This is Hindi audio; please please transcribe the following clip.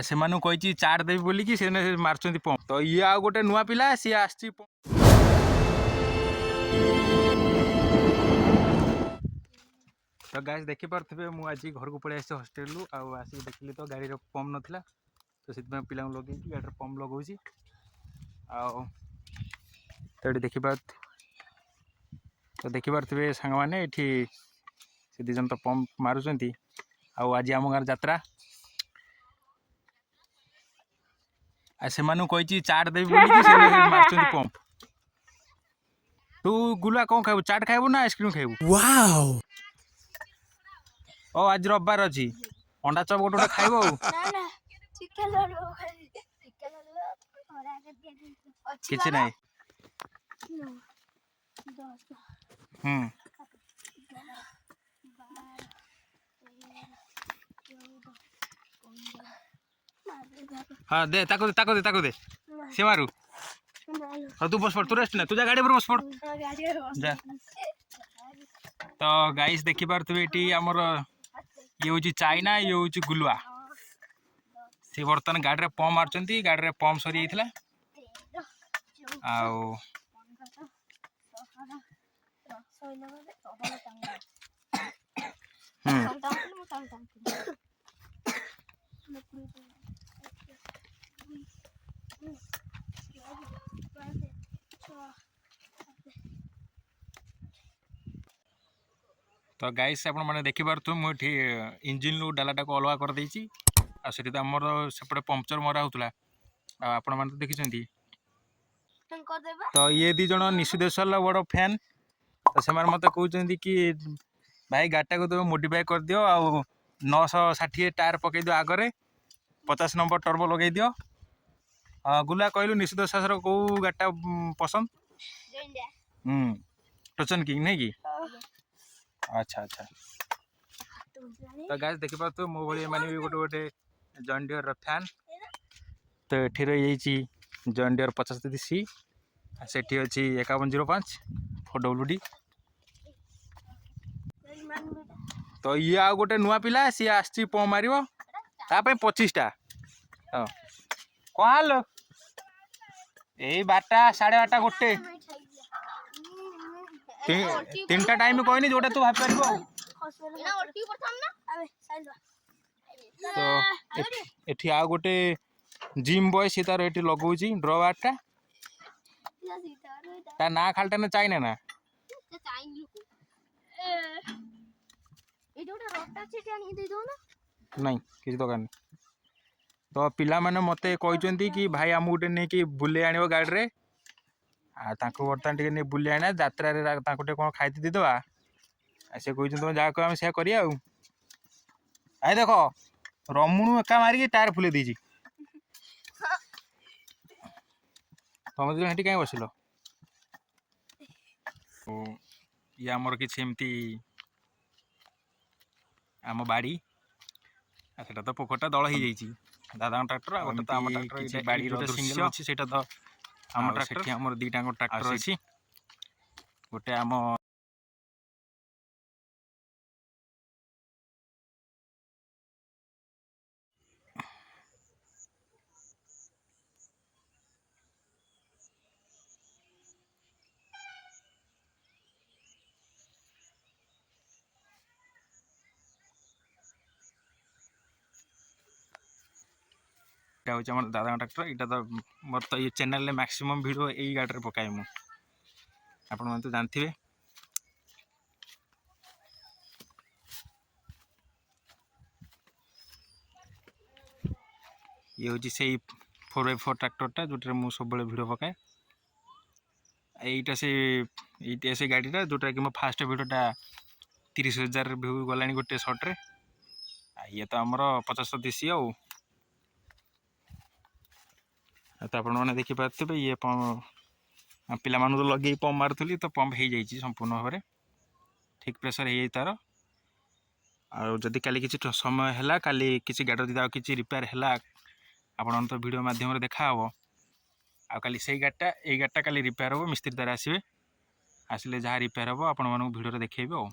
से कही चार्ट देवी बोलिकी से मार्च पंप तो ये आ गोटे नुआ पिला सी आसी तो गाइस देखी पारे मुझे घर को पलि आसी हस्टेल आसिक देखिली तो गाड़ी पंप नाला तो से पिला लगे गाड़ी पंप लगौची तो देखी पारे सांग मैंने ये से दीजन तो पंप मारुंट आज आम गाँव यात्रा से कही चाट देवी बोलिकी से मार्च पंप तू गुला कौन खाइबू चाट खाइबू ना आइसक्रीम खाइबू वाओ ओ आज रविवार अच्छी अंडा चप गोटे गोटे खाइबू किसी नहीं हाँ दे ताको दे से मारू हाँ तू बस पड़ तू रेस्ट ना तुझा गाड़ी पर बस पड़ जा तो गाइस देखी पारे ये आमर ये हूँ चाइना ये हूँ गुलुआ सी बर्तमान गाड़ी में पंप मार्च गाड़ी में पंप सरी जाइए तो गाइस आप देखी पारे मुझे इंजिन रू डालाटा को अलग कर देछि आसी तो आमर सेपटे पंक्चर मरा होता आपण मैंने तो देखी तो ये दी जन निशुदेश्वर बड़ फैन तो से मत कहते कि भाई गाड़ीटा को तुम मोडिफाई कर दियो आ 960 टायर पकई दियो आगे 50 नंबर टर्बो लगे दियो गुला कहलु निशुदेश्वर कौ गाड़ीटा पसंद टोचन किंग नहीं कि अच्छा अच्छा तो गाइस देखी पारे मो भाई मैंने भी गोटे गोटे जॉन डियर फैन तो ये रही जॉन डियर 50 से अच्छी 5105 4WD तो ये आ गोटे नुआ पिला सी आसी पंप मार 25टा कौन लो यही 12टा 12:30 गोटे 3टा टाइम कहनी जोटा तू भाई पार तो एठी आ गोटे जिम बॉय सी तार ये लगौची ड्र बारटा ता ना खालटा ना चाइना ना नहीं किसी दरकार नहीं तो पिला माने मते कहते कि भाई आम गोटे नहीं कि बुले आण गाड़ी रे बर्तमान टे नहीं बुले आना यात्रा कौन खाई देदवा से कहते तुम जहाँ कह से करिया आई देख रमुणु एका मारिकी टायर फुले दी तुम दिन कहीं बसिल ये आमर किसी एमती आम बाड़ी से तो पोखरटा दल हो जाइए दादा ट्राक्टर गोटे तो आम ट्राक्टर बाड़ी सिंगल अच्छी से तो आम ट्राक्टर आम दीटा ट्राक्टर अच्छी गोटे आम हूँ दादा ट्राक्टर यहाँ तो मोर तो ये चैनल मैक्सिमम वीडियो यही गाड़ी पकाए मु आपण मैंने तो जानते ये हूँ से 4x4 ट्राक्टरटा जोटे मुझे सब वीडियो पकाए यहीटा से गाड़ीटा जोटा कि मो फास्ट वीडियोटा 30,000 व्यू गलानी गोटे सर्ट्रे ये तो आमर 50 तो आपण मैंने देखी पारे ये पिला तो लगे पंप मारुली तो पंप हो जाइए संपूर्ण भाव में ठीक प्रेसर हो तार आदि काली किसी समय है काली किसी गाड़ी किसी रिपेयर है आपण तो वीडियो माध्यम देखा आ काली से गाड़ीटा काली रिपेयर हो मिस्त्री तार आसवे आसिले जहाँ रिपेयर हम आपण भिडियो देखेबे।